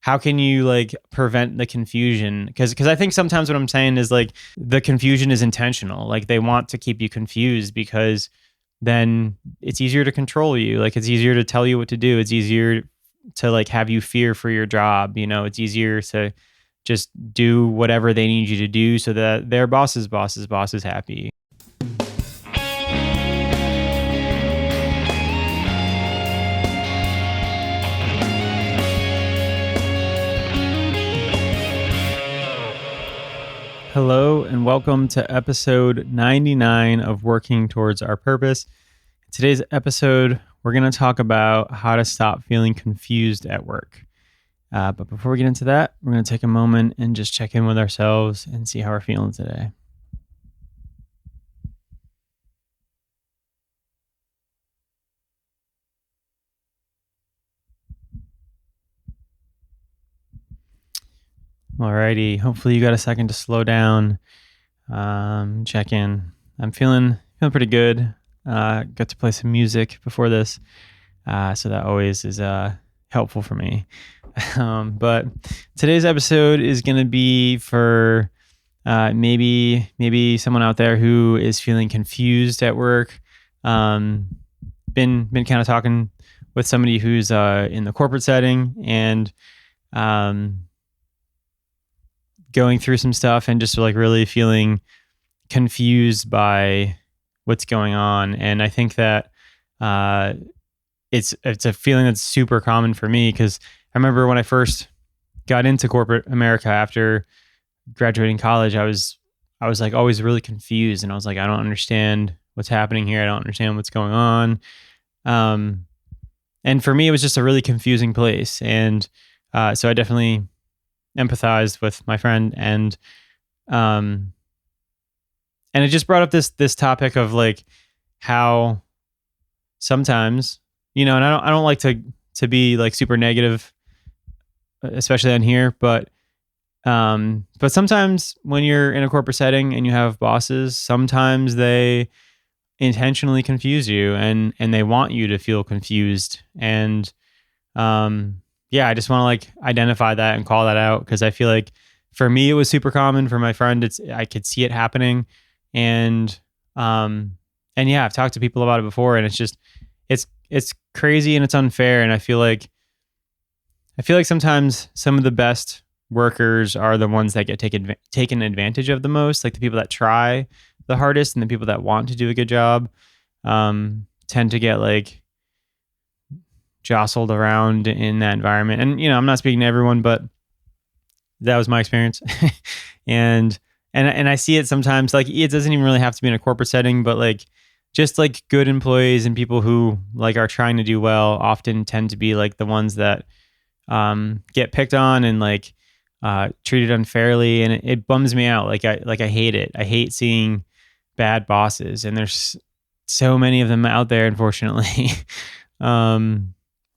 how can you like prevent the confusion? Because I think sometimes what I'm saying is like the confusion is intentional. Like they want to keep you confused because then it's easier to control you. Like it's easier to tell you what to do. It's easier to like have you fear for your job. It's easier to just do whatever they need you to do so that their boss's boss is happy. Hello and welcome to episode 99 of Working Towards Our Purpose. In today's episode, we're going to talk about how to stop feeling confused at work. But before we get into that, we're going to take a moment and just check in with ourselves and see how we're feeling today. Alrighty, hopefully you got a second to slow down, check in. I'm feeling pretty good. Got to play some music before this, so that always is helpful for me. But today's episode is going to be for maybe someone out there who is feeling confused at work. Been kind of talking with somebody who's in the corporate setting and going through some stuff and just like really feeling confused by what's going on. And I think that it's a feeling that's super common for me because I remember when I first got into corporate America after graduating college, I was like always really confused, and I was like, I don't understand what's happening here. I don't understand what's going on. And for me, it was just a really confusing place. And so I definitely empathized with my friend, and it just brought up this topic of like how sometimes, and I don't like to be like super negative, especially on here, but sometimes when you're in a corporate setting and you have bosses, sometimes they intentionally confuse you and they want you to feel confused. And I just want to like identify that and call that out because I feel like for me it was super common. For my friend, I could see it happening, and I've talked to people about it before, and it's just it's crazy and it's unfair. And I feel like sometimes some of the best workers are the ones that get taken advantage of the most, like the people that try the hardest and the people that want to do a good job tend to get like jostled around in that environment. And I'm not speaking to everyone, but that was my experience. and I see it sometimes. Like it doesn't even really have to be in a corporate setting, but like just like good employees and people who like are trying to do well often tend to be like the ones that get picked on and like treated unfairly, and it bums me out. Like I hate it. I hate seeing bad bosses, and there's so many of them out there, unfortunately.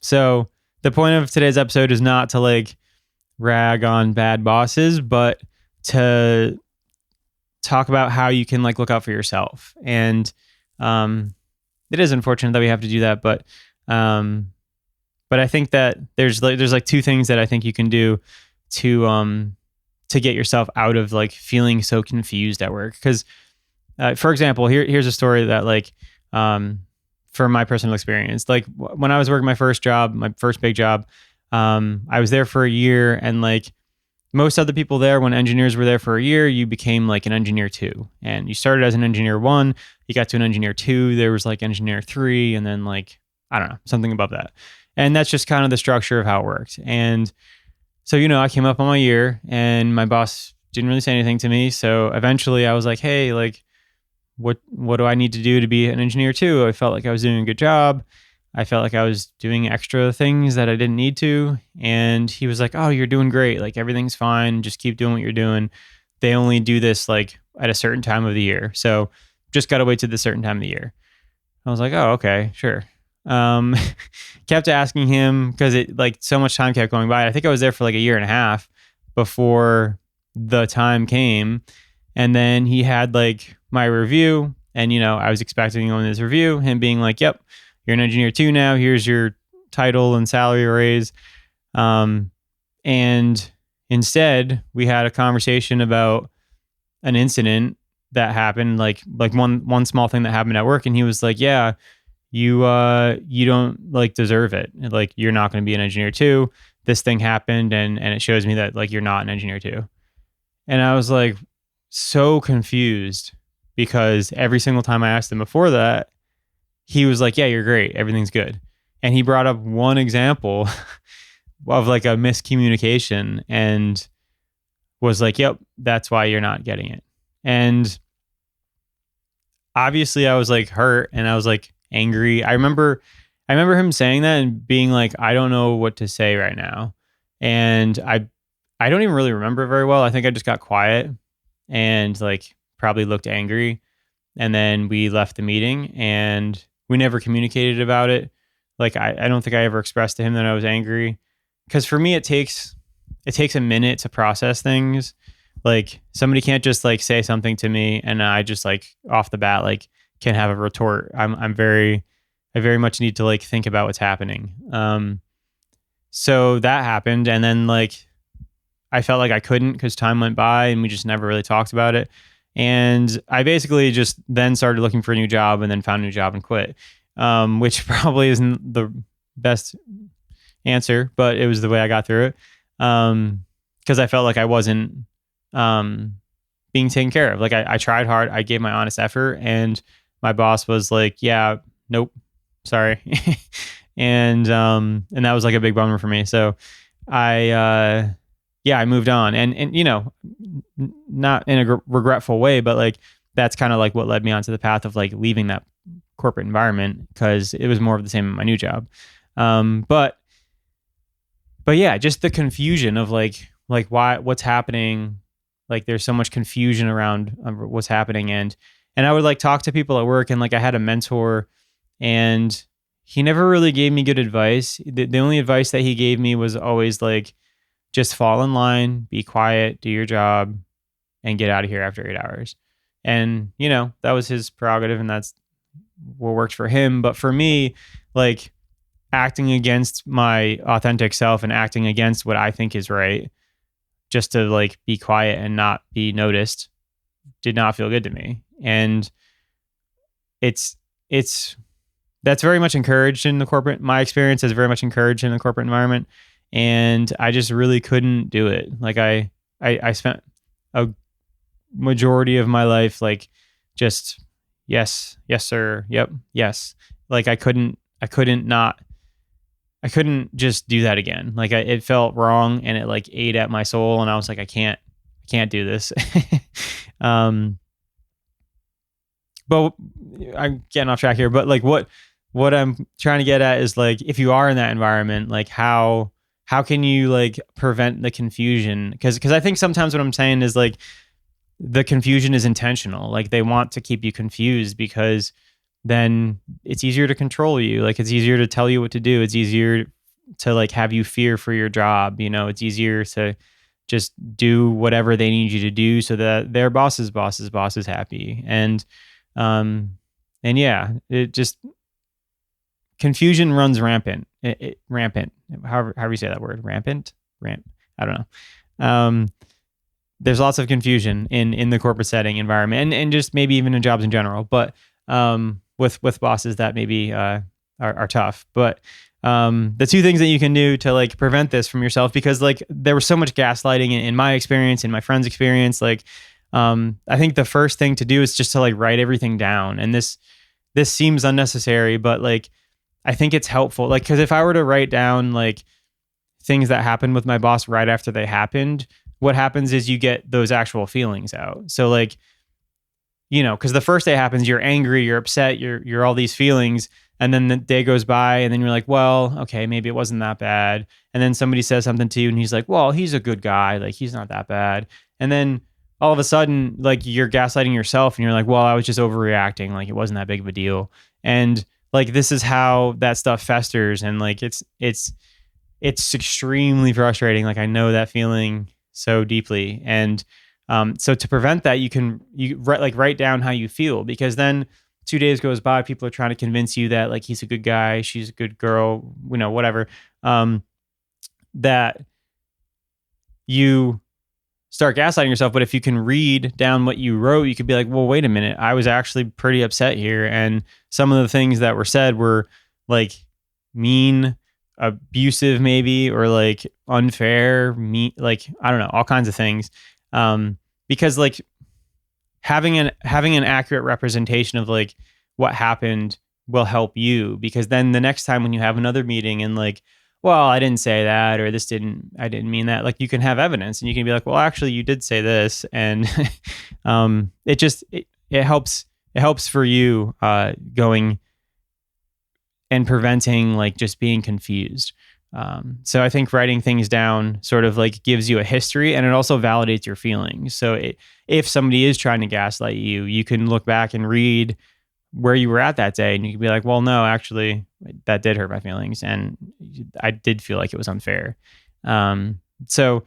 So the point of today's episode is not to like rag on bad bosses, but to talk about how you can like look out for yourself. And it is unfortunate that we have to do that, but I think that there's like two things that I think you can do to get yourself out of like feeling so confused at work. Because for example, here's a story that like from my personal experience. Like when I was working my first big job, I was there for a year, and like most other people there, when engineers were there for a year, you became like an engineer 2, and you started as an engineer 1, you got to an engineer 2, there was like engineer 3, and then like, I don't know, something above that. And that's just kind of the structure of how it worked. And so, I came up on my year and my boss didn't really say anything to me. So eventually I was like, hey, like, what do I need to do to be an engineer 2? I felt like I was doing a good job. I felt like I was doing extra things that I didn't need to. And he was like, oh, you're doing great. Like everything's fine. Just keep doing what you're doing. They only do this like at a certain time of the year. So just got to wait to the certain time of the year. I was like, oh, okay, sure. Kept asking him because it like so much time kept going by. I think I was there for like a year and a half before the time came. And then he had like my review, and I was expecting on his review him being like, yep, you're an engineer 2 now, here's your title and salary raise. And instead, we had a conversation about an incident that happened, like one small thing that happened at work, and he was like, "Yeah, you don't like deserve it. Like you're not going to be an engineer too. This thing happened, and it shows me that like you're not an engineer too." And I was like so confused because every single time I asked him before that, he was like, "Yeah, you're great. Everything's good." And he brought up one example of like a miscommunication and was like, "Yep, that's why you're not getting it." And obviously I was like hurt and I was like angry. I remember him saying that and being like, "I don't know what to say right now." And I don't even really remember it very well. I think I just got quiet and like probably looked angry. And then we left the meeting and we never communicated about it. Like I don't think I ever expressed to him that I was angry. Cause for me it takes a minute to process things. Like somebody can't just like say something to me and I just like off the bat like can have a retort. I very much need to like think about what's happening. So that happened and then like I felt like I couldn't because time went by and we just never really talked about it. And I basically just then started looking for a new job and then found a new job and quit, which probably isn't the best answer, but it was the way I got through it. Because I felt like I wasn't being taken care of. Like I tried hard, I gave my honest effort, and my boss was like, "Yeah, nope, sorry," and that was like a big bummer for me. So I yeah, I moved on, and not in a regretful way, but like that's kind of like what led me onto the path of like leaving that corporate environment because it was more of the same in my new job. But yeah, just the confusion of like what's happening. Like there's so much confusion around what's happening, and I would like talk to people at work, and like I had a mentor, and he never really gave me good advice. The only advice that he gave me was always like, just fall in line, be quiet, do your job, and get out of here after 8 hours. And, that was his prerogative and that's what worked for him. But for me, like acting against my authentic self and acting against what I think is right, just to like be quiet and not be noticed, did not feel good to me. And it's that's very much encouraged in the corporate, my experience is very much encouraged in the corporate environment. And I just really couldn't do it. Like I spent a majority of my life like just yes, yes sir, yep, yes. Like I couldn't just do that again. Like it felt wrong and it like ate at my soul and I was like I can't do this. um but I'm getting off track here, but like what I'm trying to get at is like if you are in that environment, like how can you like prevent the confusion? Because I think sometimes what I'm saying is like the confusion is intentional. Like they want to keep you confused because then it's easier to control you. Like it's easier to tell you what to do. It's easier to like have you fear for your job. It's easier to just do whatever they need you to do so that their boss's boss is happy. And yeah, it just confusion runs rampant. Rampant. However you say that word, rampant. I don't know. There's lots of confusion in the corporate setting environment, and just maybe even in jobs in general. But with bosses that maybe are tough. But the two things that you can do to like prevent this from yourself, because like there was so much gaslighting in my experience, in my friend's experience. Like I think the first thing to do is just to like write everything down. And this seems unnecessary, but like I think it's helpful. Like, because if I were to write down like things that happened with my boss right after they happened, what happens is you get those actual feelings out. So like, because the first day happens, you're angry, you're upset, you're all these feelings. And then the day goes by and then you're like, well, okay, maybe it wasn't that bad. And then somebody says something to you and he's like, well, he's a good guy. Like he's not that bad. And then all of a sudden, like you're gaslighting yourself and you're like, well, I was just overreacting. Like it wasn't that big of a deal. And like, this is how that stuff festers. And like, it's extremely frustrating. Like I know that feeling so deeply. And so to prevent that, you write down how you feel, because then 2 days goes by, people are trying to convince you that like he's a good guy, she's a good girl, whatever. That you start gaslighting yourself. But if you can read down what you wrote, you could be like, well, wait a minute, I was actually pretty upset here. And some of the things that were said were like mean, abusive maybe, or like unfair, like, I don't know, all kinds of things. Because like having an accurate representation of like what happened will help you, because then the next time when you have another meeting and like, well, I didn't say that, or I didn't mean that. Like you can have evidence and you can be like, well, actually you did say this. And it helps for you going and preventing like just being confused. So I think writing things down sort of like gives you a history, and it also validates your feelings. So if somebody is trying to gaslight you, you can look back and read where you were at that day, and you can be like, well, no, actually that did hurt my feelings, and I did feel like it was unfair. So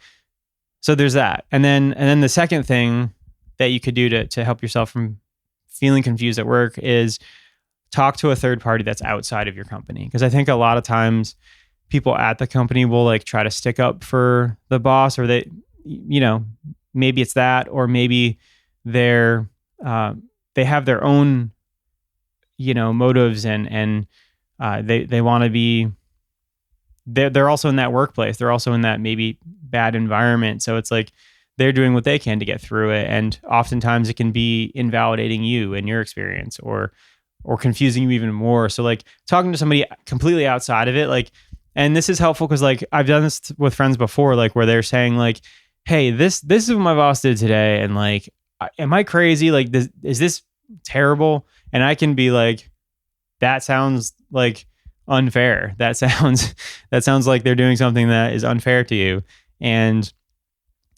there's that. And then the second thing that you could do to help yourself from feeling confused at work is talk to a third party that's outside of your company. Because I think a lot of times people at the company will like try to stick up for the boss, or maybe it's that, or maybe they have their own, motives, and they want to be, they're also in that workplace. They're also in that maybe bad environment. So it's like they're doing what they can to get through it. And oftentimes it can be invalidating you and your experience, or confusing you even more. So like talking to somebody completely outside of it, like, and this is helpful because like I've done this with friends before, like where they're saying like, hey, this is what my boss did today. And like, am I crazy? Like, is this terrible? And I can be like, that sounds like unfair. That sounds like they're doing something that is unfair to you. And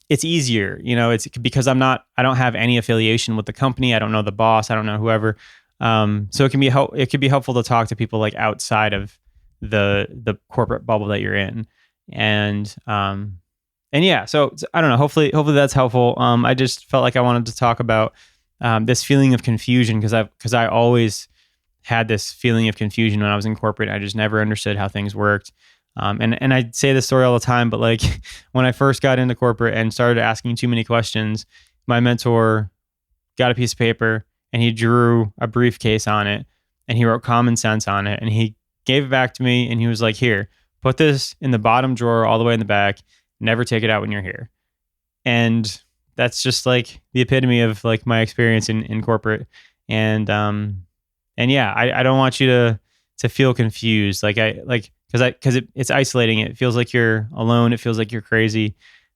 it's easier, it's because I don't have any affiliation with the company. I don't know the boss. I don't know whoever. So it could be helpful to talk to people like outside of the corporate bubble that you're in. And yeah, so I don't know, hopefully that's helpful. I just felt like I wanted to talk about this feeling of confusion, because I always had this feeling of confusion when I was in corporate. I just never understood how things worked. And I say this story all the time, but like when I first got into corporate and started asking too many questions, my mentor got a piece of paper and he drew a briefcase on it, and he wrote common sense on it, and he gave it back to me, and he was like, here, put this in the bottom drawer all the way in the back. Never take it out when you're here. And that's just like the epitome of like my experience in corporate. And yeah, I don't want you to feel confused. Because it's isolating. It feels like you're alone. It feels like you're crazy.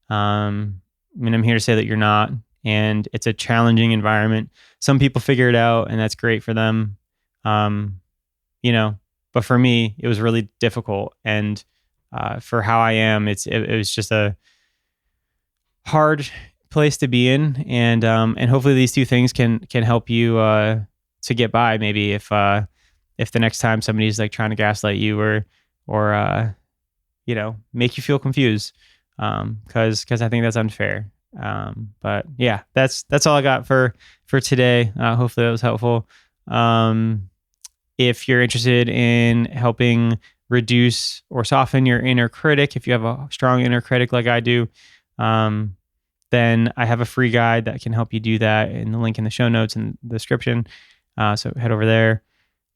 I'm here to say that you're not. And it's a challenging environment. Some people figure it out, and that's great for them. But for me, it was really difficult. And for how I am, it was just a hard place to be in. And hopefully these two things can help you to get by. Maybe if the next time somebody's like trying to gaslight you, or make you feel confused, because I think that's unfair. But yeah, that's all I got for today. Hopefully that was helpful. If you're interested in helping reduce or soften your inner critic, if you have a strong inner critic like I do, then I have a free guide that can help you do that, in the link in the show notes and the description. So head over there.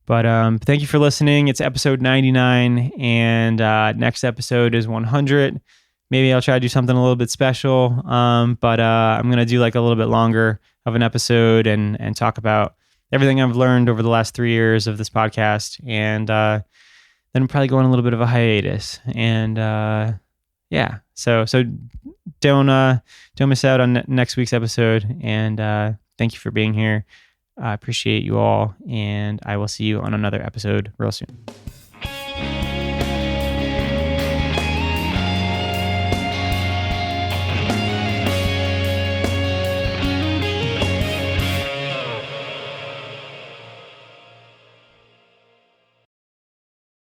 But thank you for listening. It's episode 99, and next episode is 100. Maybe I'll try to do something a little bit special, but I'm going to do like a little bit longer of an episode and talk about everything I've learned over the last 3 years of this podcast. And then I'm probably going a little bit of a hiatus. And yeah, so don't miss out on next week's episode. And thank you for being here. I appreciate you all, and I will see you on another episode real soon.